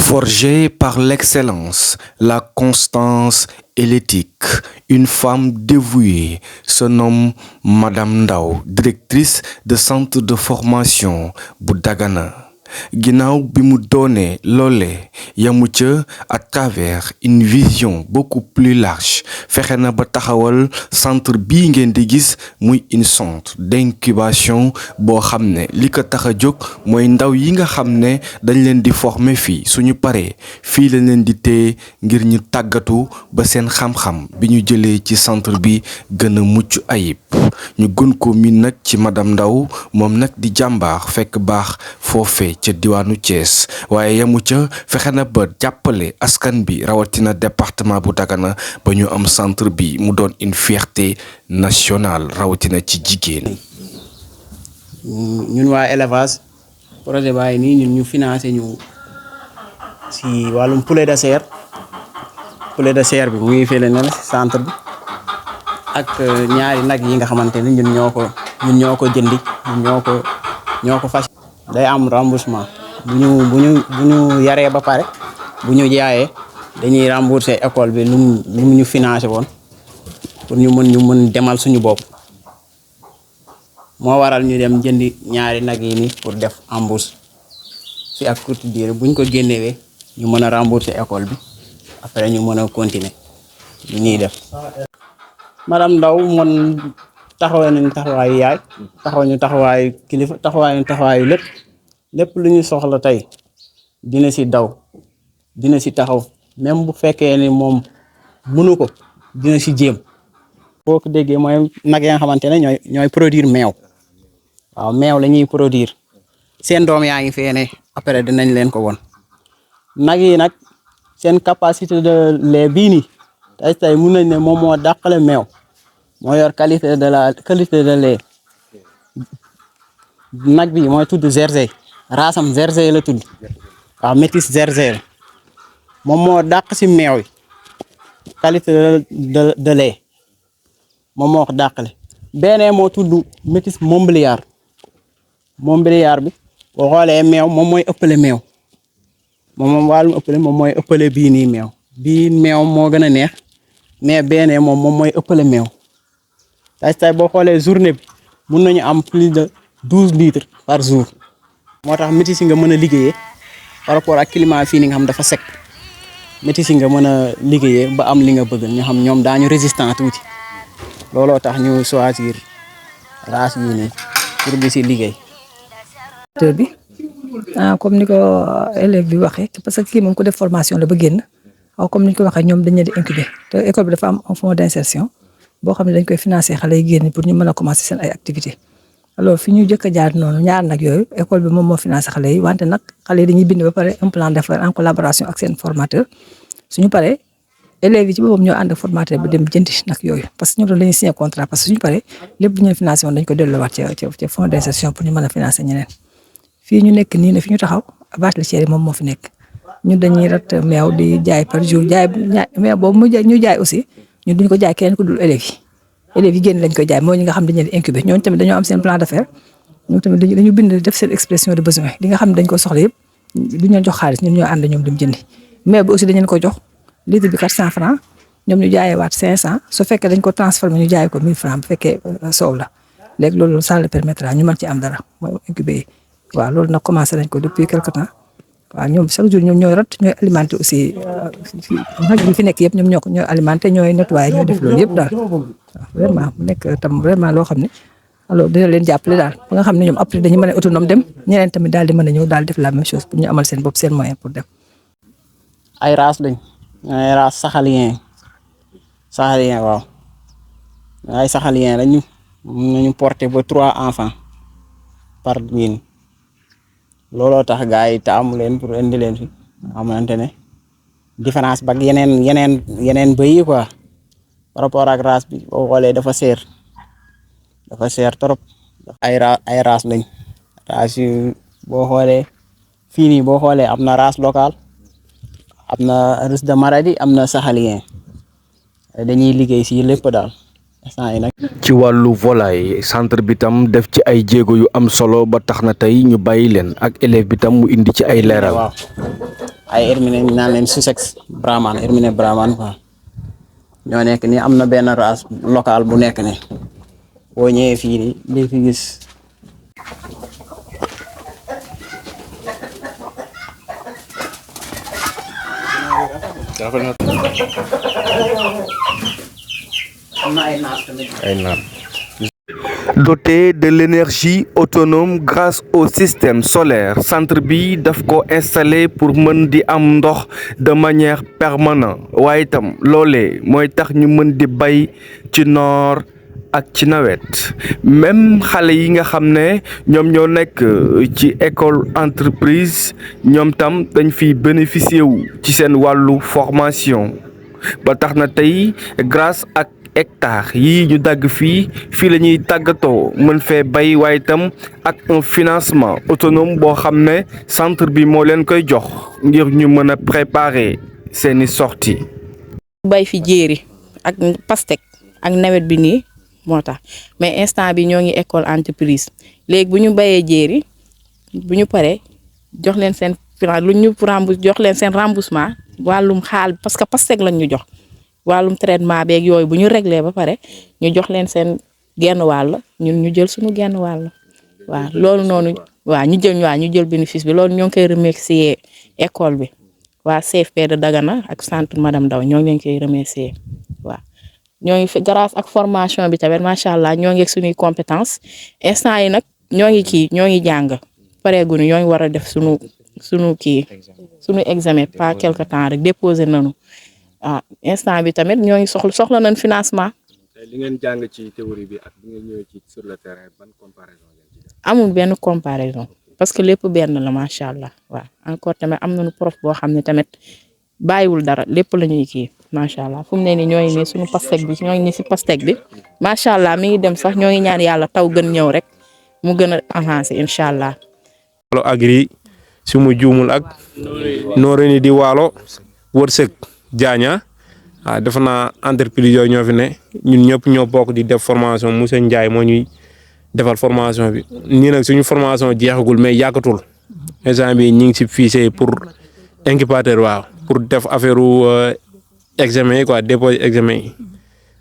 Forgée par l'excellence, la constance et l'éthique, une femme dévouée se nomme Madame Ndao, directrice de centre de formation bu Dagana. Ginnaaw bi mu doonee loolee yamu ca à travers une vision beaucoup plus large fexe na ba taxawal centre bii ngeen di gis muy une centre d'incubation boo xam ne li ko tax a jóg mooy ndaw yi nga xam ne dañ leen di former fii suñu paree fii lañ leen di téye ngir ñu tàggatu ba seen xam-xam bi ñu jëlee ci centre bi gën a mucc ayib ñu gën ko miin nag ci Madame Ndao moom nag di jàmbaar fekk baax foofee ca diwaanu Thiès waaye yamu ca fexe na ba jàppale askan bi rawatina département bu Dagana ba ñu am centre bi mu doon une fierté nationale rawatina ci jigéen. ñun waa élevage projet baay nii ñun ñu financé ñu si wàllum poulet de serre bi mu ngi fële ne la si centre bi ak ñaari nag yi nga xamante ne ñun ñoo ko jëndi ñoo ko fas. day am remboursement bu ñu yaree ba pare bu ñu jaayee dañuy rembourser école bi lu mu ñu financé woon pour ñu mën demal suñu bopp moo waral ñu dem jëndi ñaari nag yi nii pour def embauche fi ak courte durée buñ ko génnewee ñu mën a rembourser école bi après ñu mën a continuer li ñuy def. Madame Ndao man taxawee nañu taxawaayu yaay taxaw ñu taxawaayu kilifa taxawaayu lépp lu ñu soxla tey dina si daw dina si taxaw même bu fekkee ni moom mënu ko dina si jéem. boo ko déggee mooy nag yi nga xamante ne ñooy produire meew waaw meew la ñuy produire seen doom yaa ngi fee ne après dinañ leen ko won nag yi nag seen capacité de lait bii nii tey mun nañ ne moom moo dàqale meew. moo yor qualité de lait nag bi mooy tudd Jersey raasam Jersey la tudd waaw métis Jersey moom moo dàq si meew yi qualité de lait moom moo ko dàqale. beneen moo tudd métis Montbéliard bi boo xoolee meew moom mooy ëppale meew moom wàllum ëppale moom mooy ëppale bii nii meew bii meew moo gën a neex mais beneen moom mooy ëppale meew. tey boo xoolee journée bi mun nañu am plus de 12 litres par jour moo tax métis yi nga mën a liggéeyee par rapport ak climat fii ni nga xam dafa sec métis yi nga mën a liggéeyee ba am li nga bëgg ñu xam ñoom daañu résistant tuuti looloo tax ñu choisir race yi nii pour di si liggéey. bi comme ni ko élève bi waxee parce que kii moom ko def formation la ba génn comme ni ñu ko waxee ñoom dañu leen di incuber te école bi dafa am un fonds d'insertion. boo xam ne dañ koy financer xale yi génn pour ñu mën a commencer seen ay activités alors fi ñu jëkk a jaar noonu ñaar nag yooyu école bi moom moo financer xale yi wante nag xale yi dañuy bind ba pare un plan d'affaires en collaboration ak seen formateur suñu paree élèves yi ci boppam ñoo ànd ak formateur bi dem jëndi nag yooyu parce que ñoom dañuy signer contrat parce que suñu paree lépp lu ñu financer woon dañ ko delloowaat ci fonds d'insertion pour ñu mën a financer ñeneen fii ñu nekk nii ne fi ñu taxaw vache laitière yi moom moo fi nekk ñun dañuy rat meew di jaay par jour jaay meew boobu ñu jaay aussi ñun duñ ko jaay keneen ku dul élèves yi génn lañ koy jaay mooy ñi nga xam dañu leen di incuber ñooñu tamit dañoo am seen plan d'affaires ñoom tamit dañu bind def seen expression de besoin li nga xam ne dañ ko soxla yëpp duñ leen jox xaalis ñun ñoo ànd ñoom dem jëndi mais bi aussi dañ leen ko jox litre bi 400 francs ñoom ñu jaayee waat 500 su fekkee dañ ko transformer ñu jaay ko 1000 francs bu fekkee soow la léegi loolu ça le permettra ñu mën ci am dara mooy incuber yi waaw loolu nag commencé nañ ko depuis quelque temps waaw ñoom chaque jour ñoom ñooy rat ñooy alimenter aussi nag yi fi nekk yëpp ñoom ñooy alimenter ñooy nettoyer ñooy def loolu yëpp daal waaw vraiment mu nekk tam vraiment loo xam ne alors dina leen jàppale daal ba nga xam ne ñoom après dañu mën a autonome dem ñeneen tamit daal di mën a ñëw daal def la même chose pour ñu amal seen bopp seen moyen pour dem. ay race lañ ay race saxalien waaw ay saxalien lañu ñu porter ba 3 enfants par ligne. looloo tax gars yi taamu leen pour indi leen fi xamante ne différence ba yeneen bëy yi quoi par rapport ak race bi boo xoolee dafa seer trop ay race lañ race yu boo xoolee fii nii boo xoolee am na race locale am na russe de Maradi am na saxalien dañuy liggéey si lépp daal instant yi nag. ci wàllu volaille centre bi tam def ci ay jéego yu am solo ba tax na tey ñu bàyyi leen ak élève bi tam mu indi ci ay leeral. waaw ay Herminé ñu naan leen Sussex Brahman Herminé Brahman quoi ñoo nekk ni am na benn race locale bu nekk ni boo ñëwee fii nii di fi gis am na ay naat tamit. Doté de l'énergie autonome grâce au système solaire centre bi daf ko installé pour mën di am ndox de manière permanente waaye itam loolee mooy tax ñu mën di bay ci noor ak ci nawet même xale yi nga xam ne ñoom ñoo nekk ci école entreprise ñoom tam dañ fiy bénéficier wu ci seen wàllu formation ba tax na tey grâce ak hectares yii ñu dagg fii la ñuy tàggatoo mën fee bay waaye itam ak un financement autonome boo xam ne centre bi moo leen koy jox ngir ñu mën a préparer seeni sortie bay fi jéeri ak pastèque ak nawet bi nii moo tax mais instant bi ñoo ngi école entreprise léegi bu ñu bayee jéeri bu ñu paree jox leen seen lu ñu jox leen seen remboursement wàllum xaal parce que pastèque lañ ñu jox wàllum traitement beeg yooyu bu ñu réglé ba pare ñu jox leen seen genn wàll ñun ñu jël suñu genn wàll waaw loolu noonu ñu jël bénéfice bi loolu ñoo ngi koy remercier école bi waa CFP de Dagana ak centre madame Ndaw ñoo ngi leen koy remercier waaw ñoo ngi fi grâce ak formation bi tamit macha allah ñoo ngi ak suñuy compétence instant yi nag ñoo ngi jàng pareeguñu ñoo ngi war a def suñu examen pas quelque temps rek déposé nañu. Instant bi tamit ñoo ngi soxla nañ financement. li ngeen jàng ci théorie bi ak li ngeen ñëwee ci sur le terrain ban comparaison ngeen ci def. amul benn comparaison parce que lépp benn la macha allah waaw encore tamit am nañu prof boo xam ne tamit bàyyiwul dara lépp la ñuy kii macha allah fu mu ne nii ñoo ngi ne suñu pastèque bi ñoo ngi ne si pastèque bi macha allah mi ngi dem sax ñoo ngi ñaan yàlla taw gën ñëw rek mu gën a avancé incha allah. Waalo Agri su mu juumul ak Noreyni di Waalo wërsëg Jaaña waaw defe naa entreprise yooyu ñoo fi ne ñun ñëpp ñoo bokk di def formation monsieur Ndiaye moo ñuy defal formation bi nii nag suñu formation jeexagul mais yàggatul instant bi ñu ngi si fichier pour incubateur waaw pour def affaire examen yi quoi déposer examen yi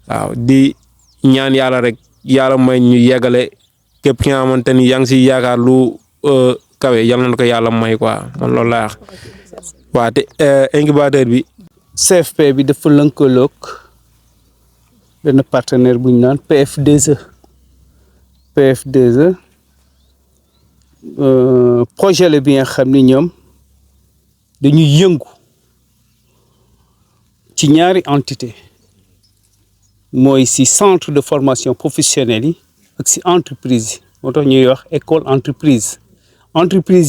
waaw di ñaan yàlla rek yàlla may ñu yeggale képp ki nga xamante ni yaa ngi si yaakaar lu kawe yal na ko yàlla may quoi man loolu laa wax waaw te incubateur bi. CFP bi dafa lënkaloog benn partenaire bu ñu naan PF2E projet la bi nga xam ni ñoom dañuy yëngu ci ñaari entité mooy si centre de formation professionnelle yi ak si entreprise yi moo tax ñuy wax école entreprise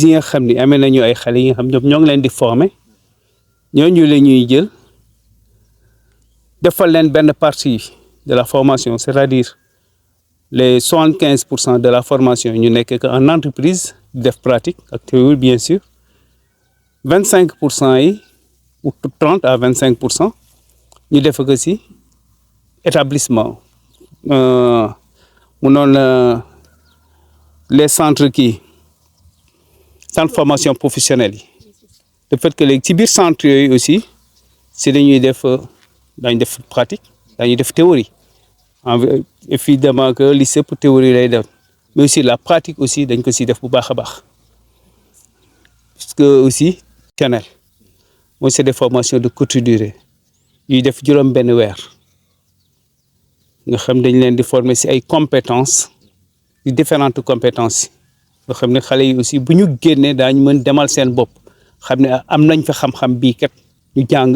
yi nga xam ni amee nañu ay xale yi nga xam ñoom ñoo ngi leen di former ñooñu la ñuy jël defal leen benn partie de la formation c'est-à-dire les 75% de la formation ñu nekk que en entreprise def pratique ak théorie bien sûr 25% yi ou 30 à 25% ñu def ko si établissement mu noonu les centres centre formation professionnelle yi le fait que léegi ci biir centre yooyu aussi si dañuy def pratique dañuy def théorie évidemment que lycée pour théorie lay def mais aussi la pratique aussi dañ ko si def bu baax a baax parce que aussi channel mooy c'est des formations de courte durée ñuy def juróom benn weer nga xam dañ leen di former si ay compétences di différentes compétences nga xam ne xale yi aussi bu ñu génnee daañu mën demal seen bopp xam ne am nañ fa xam-xam bii kat ñu jàng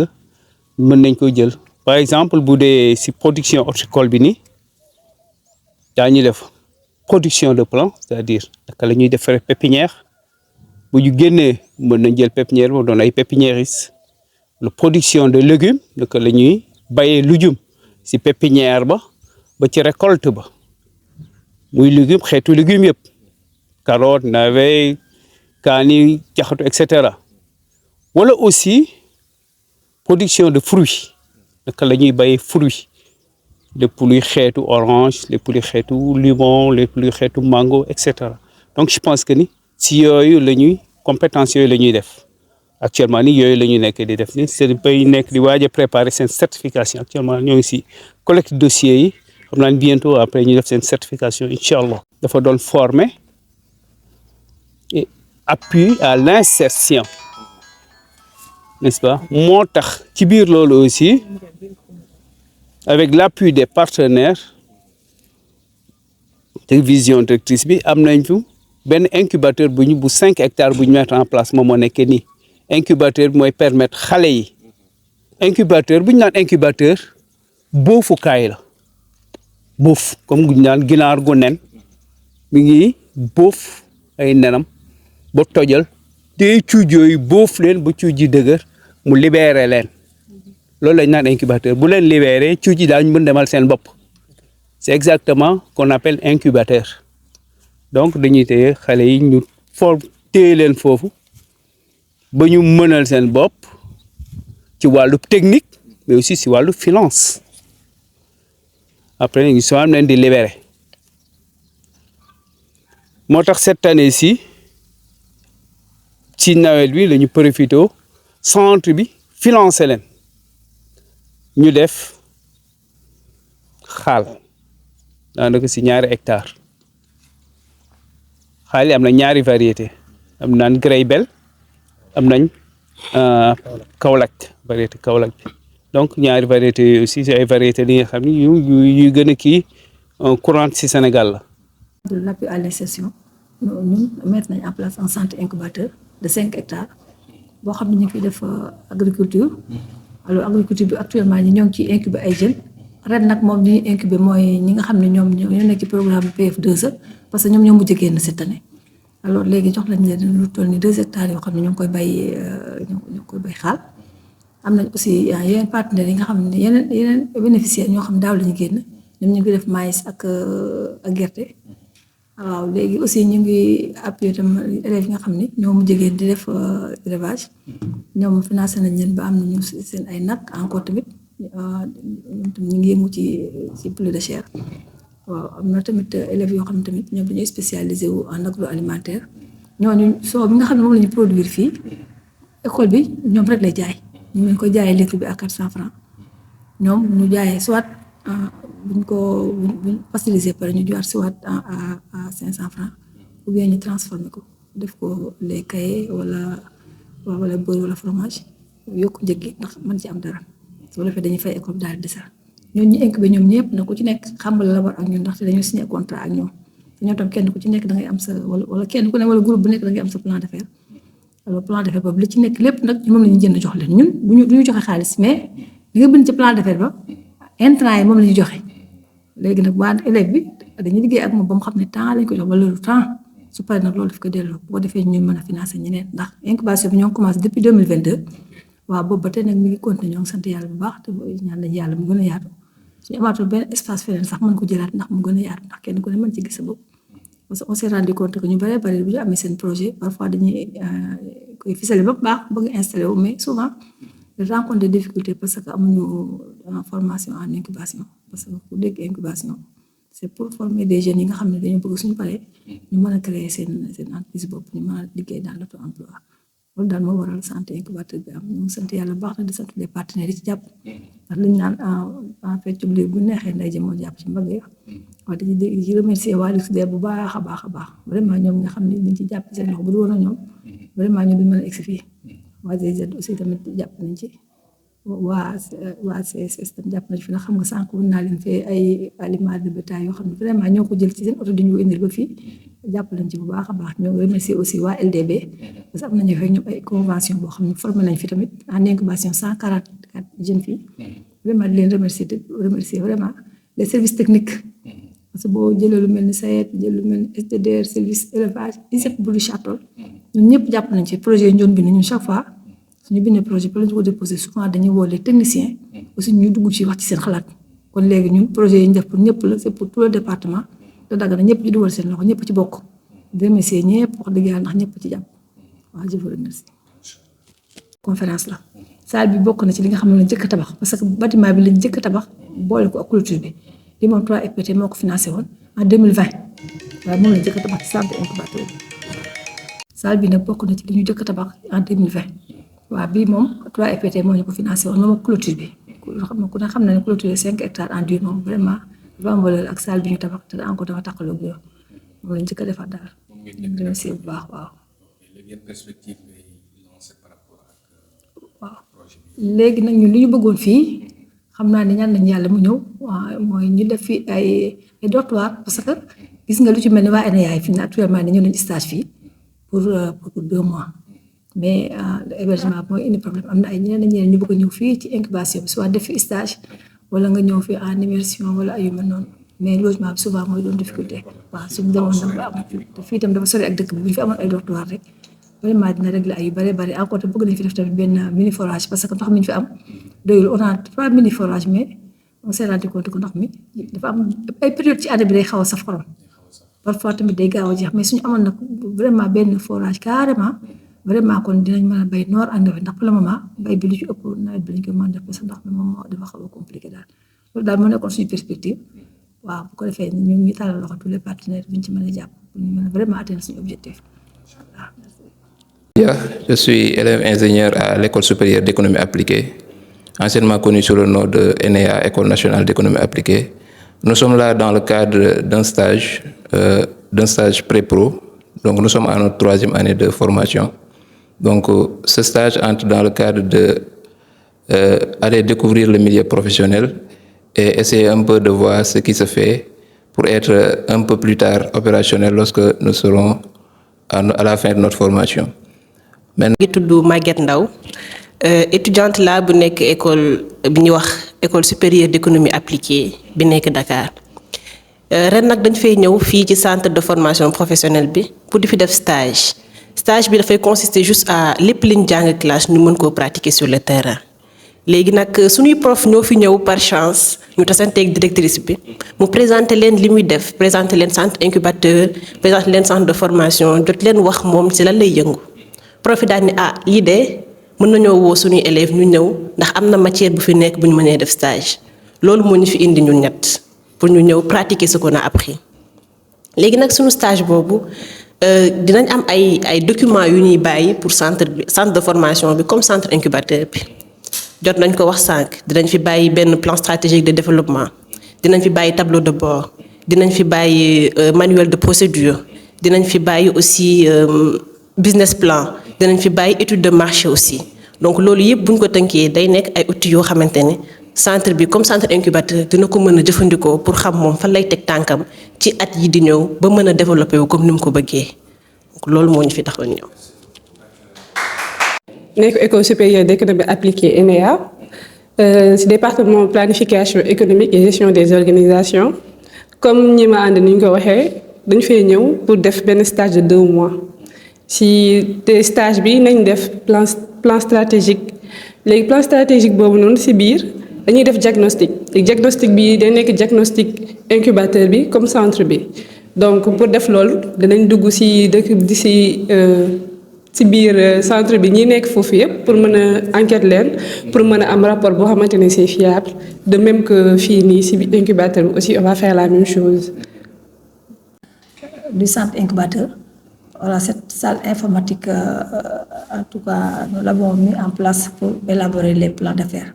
mën nañ ko jël par exemple bu dee si production horticole bi nii daañu def production de plants c'est-à-dire naka la ñuy defaree pépinière bu ñu génnee mën nañ jël pépinière ba doon ay pépiniéristes la production de légumes naka la ñuy bayee lujum si pépinière ba ci récolte ba muy légume xeetu légumes yëpp carotte navet kaani jaxatu et cetera wala aussi production de fruits naka la ñuy bayee fruits lépp luy xeetu orange lépp luy xeetu limon lépp luy xeetu mango et cetera donc je pense que ni si yooyu la ñuy compétence yooyu la ñuy def actuellement ni yooyu la ñu nekk di def ni seen bay nekk di waaj a préparer seen certification actuellement ñoo ngi si collecte dossiers yi xam naa bientôt après ñu def seen certification incha allah. dafa doon former et appui à l'insertion, n'est-ce pas moo tax ci biir loolu aussi avec l'appui des partenaires de vision directrice bi am nañ fi benn incubateur bu 5 hectares bu ñu mettre en place moom moo nekkee nii incubateur bi mooy permettre xale yi incubateur bu ñu naan incubateur boofukaay la boof comme bu ñu naan ginaar gu nen mi ngi boof ay nenam ba tojal te cuuj yooyu boof leen ba cuuj ji dëgër mu libéré leen loolu lañ naan incubateur bu leen libéré cuuj yi daañu mën demal seen bopp c'est exactement qu'on appelle incubateur donc dañuy téye xale yi ñu téye leen foofu ba ñu mënal seen bopp ci wàllu technique mais aussi si wàllu finance après ñu soo am leen di libérer moo tax cette année-ci ci nawet bi la ñu profité centre bi financé leen ñu def xaal daanaka si 2 hectares xaal yi am na 2 variété am naan Graybel am nañ Kaolack variété Kaolack bi donc 2 variétés yooyu aussi c'est ay variétés yi nga xam ne yu gën a kii courante si Sénégal la. De l'appui à l'insertion ñun mettre nañ en place un centre incubateur de 5 hectares boo xam ne ñu ngi fiy def agriculture alors agriculture bi actuellement ñoo ngi ciy incuber ay jeunes ren nag moom ñuy incuber mooy ñi nga xam ne ñoo nekk ci programme PF2E parce que ñoom ñoo mujj génn cette année alors léegi jox lañ leen lu toll ni 2 hectares yoo xam ne ñoo ngi koy bay xaal am nañ aussi yeneen partenaires yi nga xam ne yeneen bénéficiaires ñoo xam daaw la ñu génn ñoom ñu ngi def maïs ak gerte waaw léegi aussi ñu ngi appuyer tam élèves yi nga xam ne ñoo mujj génn di def élevage ñoom financé nañ leen ba am nañu seen ay nag encore tamit ñoom tam ñu ngi yëngu ci poulet de chair waaw am na tamit élèves yoo xam ne tamit ñoom dañuy spécialisé wu en agroalimentaire ñooñu soo bi nga xam ne moom la ñu produire fii école bi ñoom rek lay jaay ñu ngi ko jaayee litre bi à 400 francs ñoom ñu jaayee soit buñ pasteurisé pare ñu jox soit à 500 francs ou bien ñu transformé ko def ko les caillés wala beurre wala fromage yokk njëg gi ndax mën ci am dara soo defee dañuy fay école daal di desal ñooñu ñu incubé ñoom ñëpp na ku ci nekk xamal la war ak ñun ndaxte dañoo signé contrat ak ñoom te ñoom tam kenn ku ci nekk da ngay am sa wala kenn ku ne wala groupe bu nekk da ngay am sa plan d'affaires alors plan d'affaires boobu li ci nekk lépp nag moom la ñu jënd jox leen ñun du ñu joxe xaalis mais li nga bind ci plan d'affaires ba intrant yi moom la ñu joxe léegi nag waa élève bi dañuy liggéey ak moom ba mu xam ne temps lañ ko jox wala lu temps su paree nag loolu daf ko delloo bu ko defee ñu mën a financer ñeneen ndax incubation bi ñoo ngi commencé depuis 2022 waaw boobu ba tey nag mi ngi continuer ñoo ngi sant yàlla bu baax te ñaan nañ yàlla mu gën a yaatu suñu amaatul benn espace feneen sax mën ko jëlaat ndax mu gën a yaatu ndax kenn ku ne mën ci gis sa bopp parce que on s'est rendu compte que ñu bëree bëri bu ñu amee seen projet parfois dañuy koy ficelé ba baax bëgg installé wu mais souvent ils rencontrent des difficultés parce que amuñu formation en incubation parce que ku dégg incubation c'est pour former des jeunes yi nga xam ne dañoo bëgg suñu paree ñu mën a créer seen entreprise bopp ñu mën a liggéey dans l'auto-emploi loolu daal moo waral santé incubateur bi am ñu sant yàlla baax na di sant les partenaires yi ci jàpp ndax liñ naan en fait ci bu neexee nday jëm moo jàpp ci mbagg yi waaw di remercier waa Luxder bu baax a baax vraiment ñoom nga xam ne dañ ci jàpp seen loxo bu du woon a ñoom vraiment ñu duñ mën a egsi fii waa GIZ aussi tamit jàpp nañ ci waa CSS tam jàpp nañ fi nag xam nga sànq wun naa leen fee ay aliments de bétail yoo xam ne vraiment ñoo ko jël ci seen oto di ñu indil ba fii jàpp nañ ci bu baax a baax ñoo remercier aussi waa LDB parce que am nañu fekk ñoom ay convention boo xam ne formé nañ fi tamit en incubation 144 jeunes filles vraiment di leen remercier vraiment les services techniques parce que boo jëlee lu mel ni SAED jël lu mel ni SDDR service élevage ISEP bu Richard-Toll ñun ñëpp jàpp nañ ci projet yi ñoon bind ñun chaque fois suñu bindee projet pour lañu ko déposer souvent dañuy woo les techniciens aussi ñu dugg ci wax ci seen xalaat kon léegi ñun projet yi ñu def pour ñëpp la c'est pour tout le département te Dagana ñëpp ci dugal seen loxo ñëpp ci bokk remercier ñëpp wax dëgg yàlla ndax ñëpp ci jàpp waaw je vous remercie. conférence la salle bi bokk na ci li nga xam ne lañ jëkk tabax parce que bâtiment bi lañ jëkk tabax boole ko ak clôture bi li moom 3FPT moo ko financé woon en 2020 waaye moom lañ jëkk tabax ci centre incubateur bi salle bi nag bokk na ci li ñu jëkk tabax en 2020 waaw bii moom 3FPT moo ñu ko financé woon moom ak clôture bi ku ne xam na ne clôture 5 hectares en dur moom vraiment dafa am valeur ak salle bi ñu tabax te encore dafa taqaloo ak yow moom lañ njëkk a defar daal. ñu remercier bu baax waaw. waaw léegi nag ñun li ñu bëggoon fii xam naa ne ñaan nañ yàlla mu ñëw waaw mooy ñu def fii ay dortoir parce que gis nga lu ci mel ni waa ENEA fi ne actuellement ni ñu nañ stage fii pour 2 mois mais hébergement mooy indi problème am na ay ñeneen ñu bëgg a ñëw fii ci incubation bi soit def fi stage wala nga ñëw fii en immersion wala ay yu mel noonu mais logement bi souvent mooy doon difficulté waaw suñu demoon nag ba am te fii itam dafa sori ak dëkk bi bu ñu fi amoon ay dortoir rek vraiment dina régler ay yu bari bari encore te bëgg nañ fi def tamit benn mini forage parce que ndox mi ñu fi am doyul on a 3 mini forage mais on s'est rendu compte que ndox mi dafa am ay période ci année bi day xaw a saf xorom parfois tamit day gaaw a jeex mais suñu amoon nag vraiment benn forage carrément vraiment kon dinañ mën a bay noor ak nawet ndax pour le moment bay bi lu ci ëpp nawet bi lañ koy mën a def parce que ndox mi moom moo dafa xaw a compliqué daal loolu daal moo nekkoon suñu perspective waaw bu ko defee ñu ngi tàllal loxo tous les partenaires bi ñu ci mën a jàpp pour ñu mën a vraiment atteindre suñu objectif. Je suis élève ingénieur à l'École supérieure d'économie appliquée, anciennement connue sous le nom de ENEA, École nationale d'économie appliquée. Nous sommes là dans le cadre d'un stage pré-pro. Donc nous sommes à notre 3e année de formation. Donc ce stage entre dans le cadre de aller découvrir le milieu professionnel et essayer un peu de voir ce qui se fait pour être un peu plus tard opérationnel lorsque nous serons à la fin de notre formation. ngi tudd Maguette Ndaw étudiante la bu nekk école bi ñuy wax école supérieure d'économie appliquée bi nekk Dakar ren nag dañ fay ñëw fii ci centre de formation professionnelle bi pour di fi def stage bi dafay consister juste à lépp liñ jàng classe ñu mën koo pratiquer sur le terrain. léegi nag suñuy prof ñoo fi ñëw par chance ñu tasanteeg directrice bi mu présenter leen li muy def présenter leen centre incubateur présenter leen centre de formation jot leen wax moom ci lan lay yëngu. prof daal ni lii de mën nañoo woo suñuy élèves ñu ñëw ndax am na matière bu fi nekk bu ñu mënee def stage loolu moo ñu fi indi ñun ñett pour ñu ñëw pratiquer ce qu'on a appris. léegi nag suñu stage boobu dinañ am ay documents yu ñuy bàyyi pour centre de formation bi comme centre incubateur bi jot nañ ko wax sànq dinañ fi bàyyi benn plan stratégique de développement dinañ fi bàyyi tableau de bord dinañ fi bàyyi manuel de procédure dinañ fi bàyyi aussi business plan dinañ fi bàyyi étude de marché aussi donc loolu yëpp bu ñu ko tënkee day nekk ay outils yoo xamante ne centre bi comme centre incubateur dina ko mën a jëfandikoo pour xam moom fan lay teg tànkam ci at yi di ñëw ba mën a développer wu comme ni mu ko bëggee donc loolu moo ñu fi taxoon ñëw. nekk école supérieure d'économie appliquée ENEA ci département planification économique et gestion des organisations comme ñi ma ànd ni ñu ko waxee dañu fay ñëw pour def benn stage de 2 mois. si te stage bi nañ def plan stratégique léegi plan stratégique boobu noonu si biir dañuy def diagnostic bi day nekk diagnostic incubateur bi comme centre bi donc pour def loolu danañ dugg si dëkk di si biir centre bi ñi nekk foofu yëpp pour mën a enquête leen pour mën a am rapport boo xamante ne c'est fiable de même que fii nii si incubateur bi aussi on va faire la même chose. Du centre incubateur. Voilà, cette salle informatique, en tout cas, nous l'avons mis en place pour élaborer les plans d'affaires.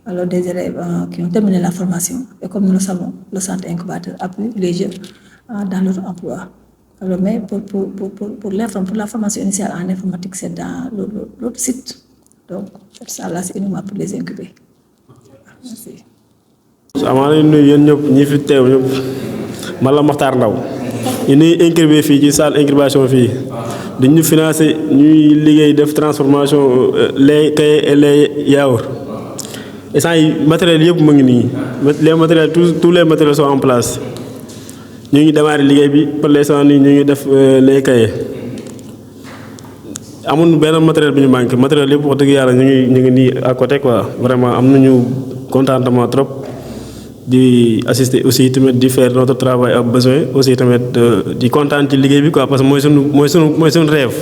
Alors, des élèves qui ont terminé la formation, et comme nous le savons, le centre incubateur appuie les jeunes dans leur emploi. Alors, mais pour la formation initiale en informatique, c'est dans l'autre site. Donc, cette salle-là, c'est uniquement pour les incuber. Merci. Mala Makhtar Ndaw ñu nuy incubé fii ci salle incubation fii dañu financé ñuy liggéey def transformation lait caillé et lait yaourt instant yi matériel yëpp mu ngi nii les matériels tous les matériels sont en place ñu ngi démarré liggéey bi pour l'instant nii ñu ngi def lait caillé amul benn matériel bi ñu manqué matériel yëpp wax dëgg yàlla ñu ngi nii à côté quoi vraiment am nañu contentement trop di assister aussi tamit di faire notre travail à besoin aussi tamit di kontaan ci liggéey bi quoi parce que mooy sunu rêve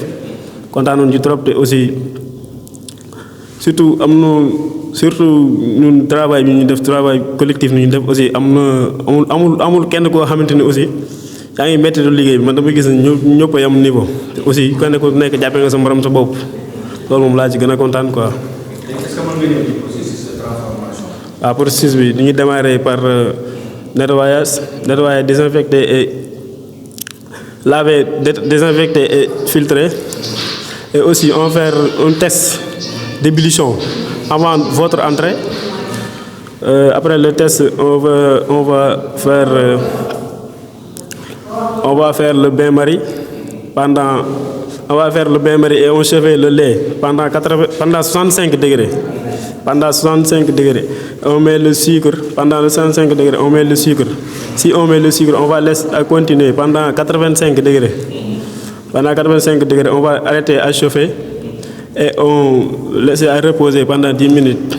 kontaan nañu ci trop te aussi surtout ñun travail bi ñu def travail collectif ni ñu def aussi amul kenn koo xamante ni aussi yaa ngi métti liggéey bi man dama gis ne ñëpp a yam niveau te aussi kenn ku nekk jàppee nga sa morom sa bopp loolu moom laa ci gën a kontaan quoi. est-ce que mën nga ñëw ci processus de transformation. waaw processus bi dañuy démarrer par nettoyer, désinfecter et laver, désinfecter et filtrer. Et aussi on va faire un test d'ébullition avant votre entrée. Après le test, on va faire le bain-marie on va faire le bain-marie et on chauffe le lait pendant 65 degrés. Pendant 65 degrés, on met le sucre. Pendant le 65 degrés, on met le sucre. Si on met le sucre, on va laisser continuer pendant 85 degrés. Pendant 85 degrés, on va arrêter à chauffer et on laisse à reposer pendant 10 minutes.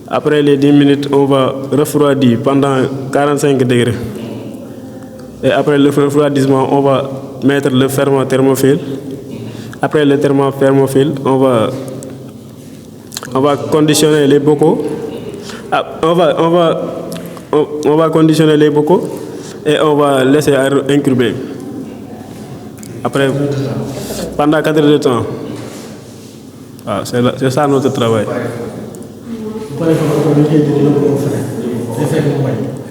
Après les 10 minutes, on va refroidir pendant 45 degrés. Et après le refroidissement, on va mettre le ferment thermophile. Après le thermophile, on va conditionner les bocaux. On va conditionner les bocaux et on va laisser incuber. Après, pendant 4 heures de temps. Ah, c'est ça notre travail.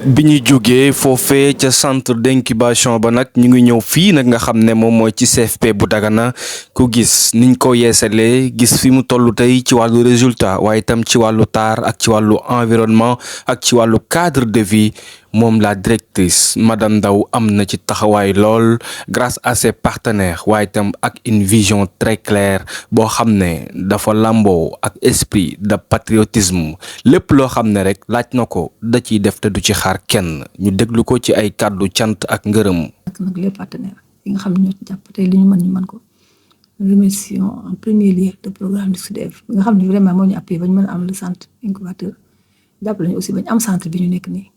bi ñu jógee foofee ca centre d'incubation ba nag ñu ngi ñëw fii nag nga xam ne moom mooy ci CFP bu Dagana ku gis niñ ko yeesalee gis fi mu toll tey ci wàllu résultat waaye itam ci wàllu taar ak ci wàllu environnement ak ci wàllu cadre de vie moom la directrice madame Ndaw am na ci taxawaay lool grâce à ses partenaires waaye itam ak une vision très claire boo xam ne dafa lamboo ak esprit de patriotisme lépp loo xam ne rek laaj na ko da ciy def te du ci xaar kenn ñu déglu ko ci ay kàddu cant ak ngërëm. ak nag les partenaires yi nga xam ne ñoo ci jàpp tey li ñu mën ko remercions en premier lieu le programme du SUDEF nga xam ne vraiment moo ñu appuyé ba ñu mën a am le centre incubateur jàppale ñu aussi ba ñu am centre bi ñu nekk nii.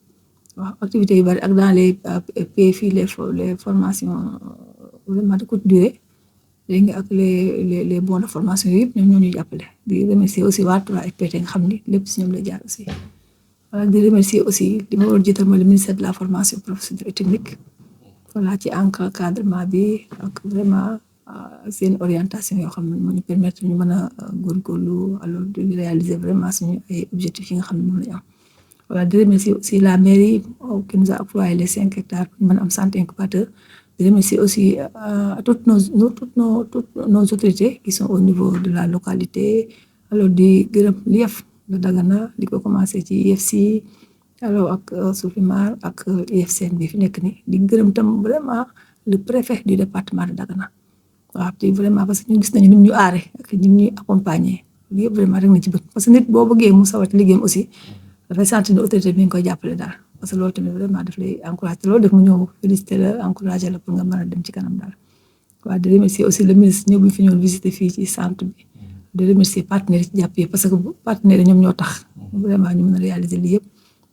waaw activités yu bari ak dans les PFI les formations vraiment de courte durée léegi nga ak les bons de formation yëpp ñoom ñoo ñuy jàppale di remercier aussi waa 3FPT nga xam ni lépp si ñoom lay jaar aussi. voilà di remercier aussi li ma war a jiital mooy le ministère de la formation professionnelle et technique voilà ci encadrement bi ak vraiment seen orientation yoo xam ne moo ñu permettre ñu mën a góorgóorlu alors de réaliser vraiment suñu ay objectifs yi nga xam ne moom la ñu am. Voilà, de remercier aussi la mairie qui nous a octroyé les 5 hectares pour nous centre incubateur. De remercier aussi toutes nos autorités qui sont au niveau de la localité. Alors, di gërëm l'IEF de Dagana, di ko commencé ci IFC, alors ak Soufimar ak IFCN bi fi nekk ni di gërëm tam vraiment le préfet du département de Dagana. waaw te vraiment parce que ñu gis nañu ni ñu aare ak ni ñuy accompagner lii yëpp vraiment rek na ci bët parce que nit boo bëggee mu sawar ci liggéeyam aussi. dafay sentir ne autorité bi nga koy jàppale daal parce que loolu tamit vraiment daf lay encouragé loolu def mu ñëw félicité la encouragé la pour nga mën a dem ci kanam daal. waaw di remercier aussi le ministre ñëw bi fi ñëw visiter fii ci centre bi di remercier partenaires yi ci jàppee parce que partenaires yi ñoom ñoo tax vraiment ñu mën a réaliser lii yëpp.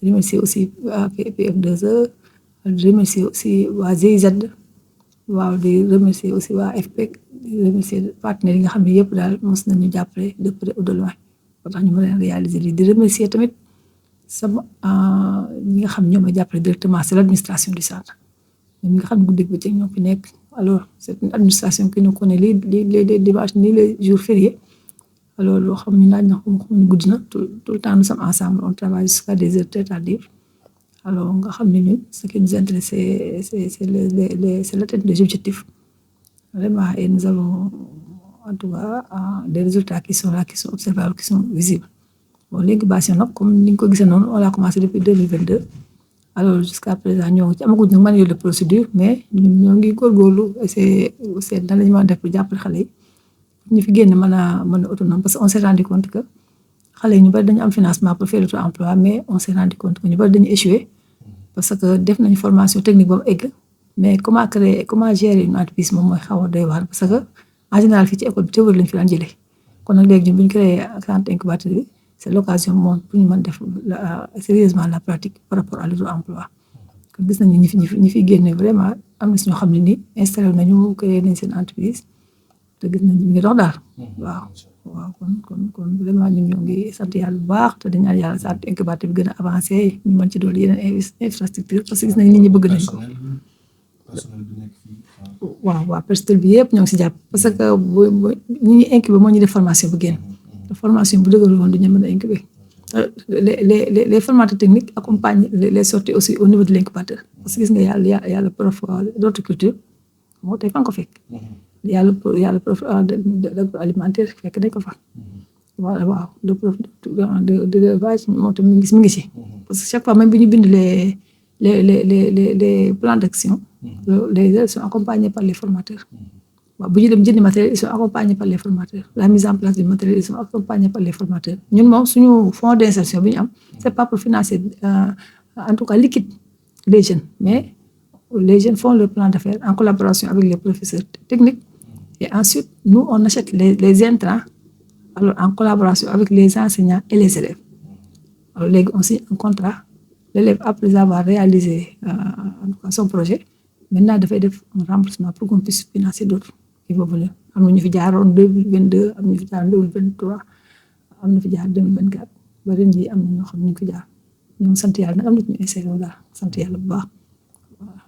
di remercier aussi waa PF2E di remercier aussi waa GIZ waaw di remercier aussi waa FPEC di remercier partenaires yi nga xam ne yëpp daal mos nañu jàppale de près ou de loin moo tax ñu mën a réaliser lii di remercier tamit. sama ñi nga xam ñoo ma jàppale directement c'est l'administration du centre ñi nga xam ne guddi bëccëg ñoo fi nekk alors c'est une administration qui nous connaît les dimanches ni les jours fériés alors loo xam ñu naaj na xam ñu guddi na tout le temps nous sommes ensemble on travaille jusqu'à des heures très tardives alors nga xam ne ñun ce qui nous intéresse c'est l'atteinte des objectifs vraiment et nous avons en tout cas des résultats qui sont là qui sont observables qui sont visibles. Bon, l'incubation nag comme ni nga ko gisee noonu on a commencé depuis 2022 alors jusqu'à présent ñoo ngi ci amaguñ nag manuel de procédure mais ñun ñoo ngi góorgóorlu c'est nan la ñu mën a def pour jàppale xale yi ñu fi génn mën a autonome parce que on s'est rendu compte que xale yi ñu bari dañu am financement pour faire l'auto-emploi mais on s'est rendu compte que ñu bari dañu échoué parce que def nañu formation technique ba mu egg mais comment créer comment gérer une entreprise moom mooy xaw a doy waar parce que en général fii ci école bi théorie lañu fi daan jëlee kon nag léegi ñun bu ñu créé centre incubateur bi c'est l'occasion moom pour ñu mën def sérieusement la pratique par rapport à l'auto-emploi kon gis nañu ñi fi génne vraiment am na si ñoo xam ne ni installé nañu créé nañ seen entreprise te gis nañu ñu ngi dox daal waaw kon vraiment ñun ñoo ngi sant yàlla bu baax te dañu ñaan yàlla centre incubateur bi gën a avancé ñu mën ci dool yeneen infrastructure parce que gis nañu nit ñi bëgg nañ ko waaw personnel bi yëpp ñoo ngi si jàpp parce que ñi ñuy incubé moo ñu def formation bu génn te formation bu dëgër woon du ñu mën a incubé les formateurs techniques accompagnent les sorties aussi au niveau de l'incubateur parce que gis nga yàlla prof d'horticulture moo tey fa nga ko fekk yàlla prof d'agroalimentaire fekk dañ ko fa waaw le prof de élevage moo tam mi ngi si parce que chaque fois même bi ñu bind les plans d'action les élèves sont accompagnés par les formateurs waaw bu ñu dem jëndi matériel ils sont accompagnés par les formateurs la mise en place du matériel ils sont accompagnés par les formateurs ñun moom suñu fonds d'insertion bi ñu am c'est pas pour financer en tout cas liquide les jeunes mais les jeunes font leur plan d'affaires en collaboration avec les professeurs techniques et ensuite nous on achète les intrants alors en collaboration avec les enseignants et les élèves alors léegi on signe un contrat l'élève après avoir réalisé en tout cas son projet maintenant dafay def un remboursement pour qu'on puisse financer d'autres qui vont venir am na ñu fi jaaroon 2022 am na ñu fi jaaroon 2023 am na fi jaar 2024 ba ren jii am na ñoo xam ne ñu fi jaar ñoo ngi sant yàlla nag am na ñu inséré daal sant yàlla bu baax voilà.